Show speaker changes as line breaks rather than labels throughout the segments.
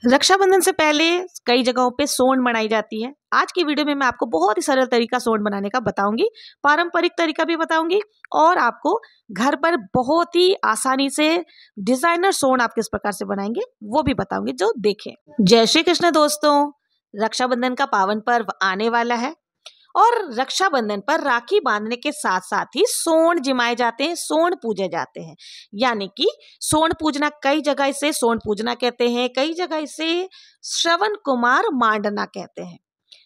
रक्षाबंधन से पहले कई जगहों पे सोंड मनाई जाती है। आज की वीडियो में मैं आपको बहुत ही सरल तरीका सोंड बनाने का बताऊंगी, पारंपरिक तरीका भी बताऊंगी और आपको घर पर बहुत ही आसानी से डिजाइनर सोंड आप किस प्रकार से बनाएंगे वो भी बताऊंगी, जो देखें। जय श्री कृष्ण दोस्तों, रक्षाबंधन का पावन पर्व आने वाला है और रक्षाबंधन पर राखी बांधने के साथ साथ ही सोंड जिमाए जाते हैं, सोंड पूजे जाते हैं। यानी कि सोंड पूजना, कई जगह इसे सोंड पूजना कहते हैं, कई जगह इसे श्रवण कुमार मांडना कहते हैं।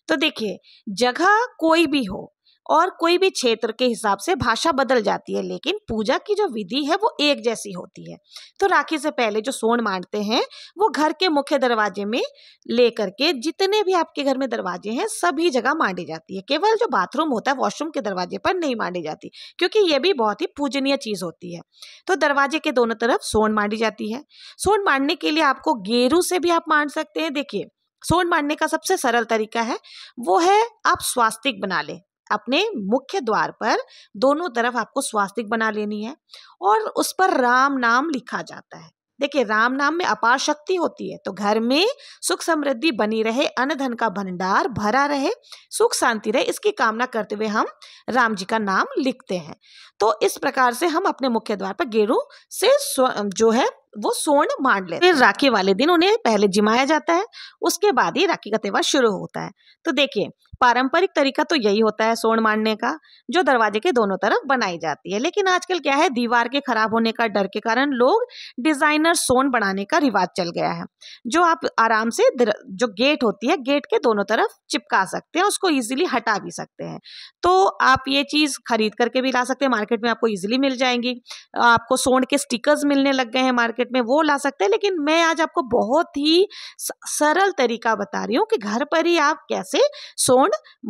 तो देखिए, जगह कोई भी हो और कोई भी क्षेत्र के हिसाब से भाषा बदल जाती है, लेकिन पूजा की जो विधि है वो एक जैसी होती है। तो राखी से पहले जो सोंड मांडते हैं वो घर के मुख्य दरवाजे में लेकर के, जितने भी आपके घर में दरवाजे हैं सभी जगह मांडी जाती है। केवल जो बाथरूम होता है, वॉशरूम के दरवाजे पर नहीं मांडी जाती, क्योंकि ये भी बहुत ही पूजनीय चीज होती है। तो दरवाजे के दोनों तरफ सोंड मांडी जाती है। सोंड मांडने के लिए आपको गेरू से भी आप मांड सकते हैं। देखिए, सोंड मांडने का सबसे सरल तरीका है वो है, आप स्वास्तिक बना लें। अपने मुख्य द्वार पर दोनों तरफ आपको स्वास्तिक बना लेनी है और उस पर राम नाम लिखा जाता है। देखिए, राम नाम में अपार शक्ति होती है, तो घर में सुख समृद्धि बनी रहे, अन्न धन का भंडार भरा रहे, सुख शांति रहे, इसकी कामना करते हुए हम राम जी का नाम लिखते हैं। तो इस प्रकार से हम अपने मुख्य द्वार पर गेरू से जो है वो सोंड मांड लेते हैं। फिर राखी वाले दिन उन्हें पहले जिमाया जाता है, उसके बाद ही राखी का त्योहार शुरू होता है। तो देखिए, पारंपरिक तरीका तो यही होता है सोंड मांडने का, जो दरवाजे के दोनों तरफ बनाई जाती है। लेकिन आजकल क्या है, दीवार के खराब होने का डर के कारण लोग डिजाइनर सोंड बनाने का रिवाज चल गया है, जो आप आराम से जो गेट होती है, गेट के दोनों तरफ चिपका सकते हैं, उसको इजीली हटा भी सकते हैं। तो आप ये चीज खरीद करके भी ला सकते हैं, मार्केट में आपको इजीली मिल जाएंगी। आपको सोंड के स्टिकर्स मिलने लग गए हैं मार्केट में, वो ला सकते हैं। लेकिन मैं आज आपको बहुत ही सरल तरीका बता रही हूँ कि घर पर ही आप कैसे सोंड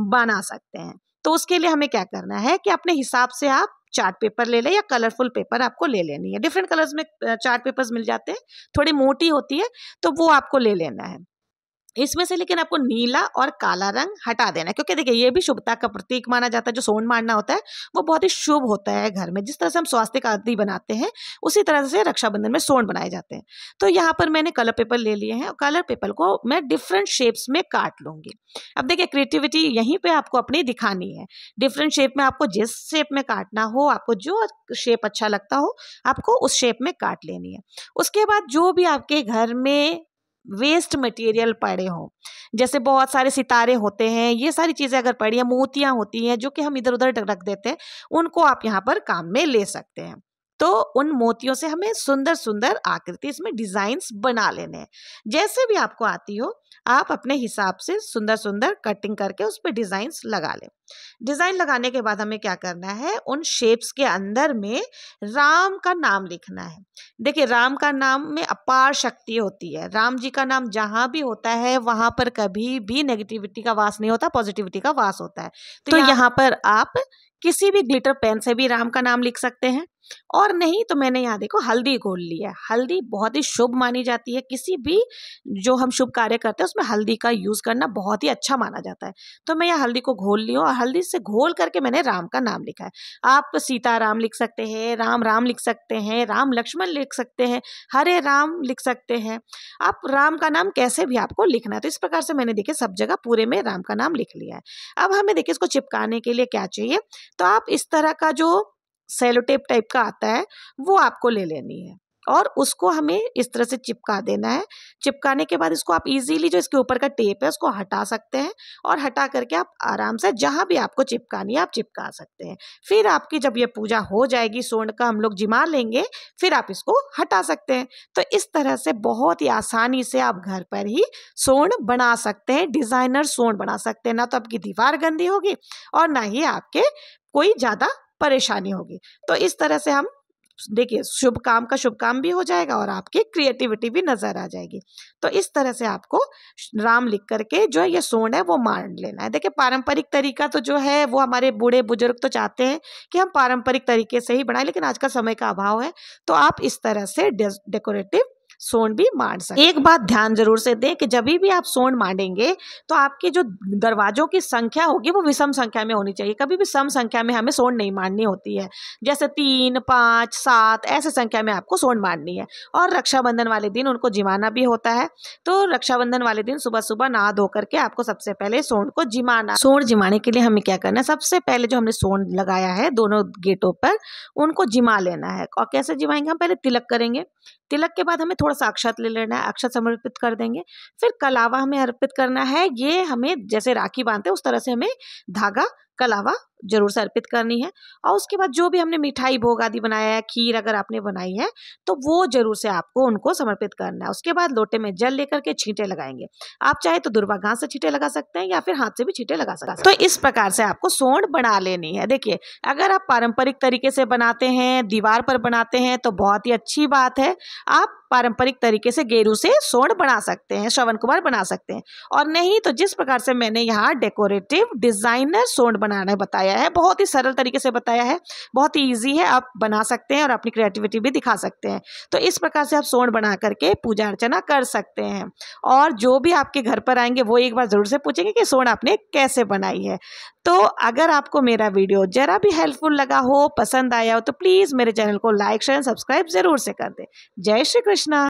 बना सकते हैं। तो उसके लिए हमें क्या करना है कि अपने हिसाब से आप चार्ट पेपर ले लें या कलरफुल पेपर आपको ले लेनी है। डिफरेंट कलर्स में चार्ट पेपर्स मिल जाते हैं, थोड़ी मोटी होती है, तो वो आपको ले लेना है। इसमें से लेकिन आपको नीला और काला रंग हटा देना है, क्योंकि देखिए ये भी शुभता का प्रतीक माना जाता है। जो सोंड मारना होता है वो बहुत ही शुभ होता है घर में। जिस तरह से हम स्वास्तिक आदि बनाते हैं, उसी तरह से रक्षाबंधन में सोंड बनाए जाते हैं। तो यहाँ पर मैंने कलर पेपर ले लिए हैं और कलर पेपर को मैं डिफरेंट शेप्स में काट लूंगी। अब देखिए, क्रिएटिविटी यहीं पे आपको अपनी दिखानी है। डिफरेंट शेप में आपको जिस शेप में काटना हो, आपको जो शेप अच्छा लगता हो, आपको उस शेप में काट लेनी है। उसके बाद जो भी आपके घर में वेस्ट मटेरियल पड़े हों, जैसे बहुत सारे सितारे होते हैं, ये सारी चीजें अगर पड़ी हैं, मोतियां होती हैं जो कि हम इधर उधर रख देते हैं, उनको आप यहाँ पर काम में ले सकते हैं। तो उन मोतियों से हमें सुंदर सुंदर आकृति, इसमें डिजाइन्स बना लेने हैं। जैसे भी आपको आती हो, आप अपने हिसाब से सुंदर सुंदर कटिंग करके उस पर डिजाइन्स लगा लें। डिजाइन लगाने के बाद हमें क्या करना है, उन शेप्स के अंदर में राम का नाम लिखना है। देखिए, राम का नाम में अपार शक्ति होती है। राम जी का नाम जहां भी होता है वहां पर कभी भी नेगेटिविटी का वास नहीं होता, पॉजिटिविटी का वास होता है। तो यहाँ पर आप किसी भी ग्लिटर पेन से भी राम का नाम लिख सकते हैं, और नहीं तो मैंने यहाँ देखो हल्दी घोल ली है। हल्दी बहुत ही शुभ मानी जाती है, किसी भी जो हम शुभ कार्य करते हैं उसमें हल्दी का यूज करना बहुत ही अच्छा माना जाता है। तो मैं यहाँ हल्दी को घोल ली हूँ और हल्दी से घोल करके मैंने राम का नाम लिखा है। आप सीता राम लिख सकते हैं, राम राम लिख सकते हैं, राम लक्ष्मण लिख सकते हैं, हरे राम लिख सकते हैं। आप राम का नाम कैसे भी आपको लिखना है। तो इस प्रकार से मैंने देखिए सब जगह पूरे में राम का नाम लिख लिया है। अब हमें देखिए इसको चिपकाने के लिए क्या चाहिए, तो आप इस तरह का जो सेलो टेप टाइप का आता है वो आपको ले लेनी है और उसको हमें इस तरह से चिपका देना है। चिपकाने के बाद इसको आप इजीली, जो इसके ऊपर का टेप है उसको हटा सकते हैं और हटा करके आप आराम से जहां भी आपको चिपकानी है आप चिपका सकते हैं। फिर आपकी जब ये पूजा हो जाएगी, सोंड का हम लोग जिमा लेंगे, फिर आप इसको हटा सकते हैं। तो इस तरह से बहुत ही आसानी से आप घर पर ही सोंड बना सकते हैं, डिजाइनर सोंड बना सकते हैं। ना तो आपकी दीवार गंदी होगी और ना ही आपके कोई ज्यादा परेशानी होगी। तो इस तरह से हम देखिए, शुभ काम का शुभ काम भी हो जाएगा और आपकी क्रिएटिविटी भी नजर आ जाएगी। तो इस तरह से आपको राम लिख करके जो ये सोंड है वो मांड लेना है। देखिए, पारंपरिक तरीका तो जो है वो हमारे बूढ़े बुजुर्ग तो चाहते हैं कि हम पारंपरिक तरीके से ही बनाएं, लेकिन आज का समय का अभाव है, तो आप इस तरह से डेकोरेटिव सोंड भी मांड सकते हैं। एक बात ध्यान जरूर से दें कि जब भी आप सोंड मांडेंगे तो आपके जो दरवाजों की संख्या होगी वो विषम संख्या में होनी चाहिए। कभी भी सम संख्या में हमें सोंड नहीं मांडनी होती है, जैसे 3, 5, 7 ऐसे संख्या में आपको सोंड मांडनी है। और रक्षाबंधन वाले दिन उनको जिमाना भी होता है, तो रक्षाबंधन वाले दिन सुबह सुबह नहा धो करके आपको सबसे पहले सोंड को जिमाना। सोंड जिमाने के लिए हमें क्या करना है, सबसे पहले जो हमने सोंड लगाया है दोनों गेटों पर उनको जिमा लेना है। और कैसे जिमाएंगे, हम पहले तिलक करेंगे, तिलक के बाद हमें थोड़ा सा अक्षत ले लेना है, अक्षत समर्पित कर देंगे, फिर कलावा हमें अर्पित करना है। ये हमें जैसे राखी बांधते हैं उस तरह से हमें धागा कलावा जरूर से अर्पित करनी है। और उसके बाद जो भी हमने मिठाई भोग आदि बनाया है, खीर अगर आपने बनाई है तो वो जरूर से आपको उनको समर्पित करना है। उसके बाद लोटे में जल लेकर के छींटे लगाएंगे। आप चाहे तो दुर्वा घास से छींटे लगा सकते हैं या फिर हाथ से भी छींटे लगा सकते हैं। तो इस प्रकार से आपको सोंड बना लेनी है। देखिए, अगर आप पारंपरिक तरीके से बनाते हैं, दीवार पर बनाते हैं तो बहुत ही अच्छी बात है। आप पारंपरिक तरीके से गेरू से सोंड बना सकते हैं, श्रवण कुमार बना सकते हैं। और नहीं तो जिस प्रकार से मैंने यहाँ डेकोरेटिव डिजाइनर सोंड बनाना बताया है, बहुत ही सरल तरीके से बताया है, बहुत ही ईजी है, आप बना सकते हैं और अपनी क्रिएटिविटी भी दिखा सकते हैं। तो इस प्रकार से आप सोंड बना करके पूजा अर्चना कर सकते हैं। और जो भी आपके घर पर आएंगे वो एक बार जरूर से पूछेंगे कि सोंड आपने कैसे बनाई है। तो अगर आपको मेरा वीडियो जरा भी हेल्पफुल लगा हो, पसंद आया हो, तो प्लीज मेरे चैनल को लाइक शेयर सब्सक्राइब जरूर से कर दें। जय श्री कृष्णा।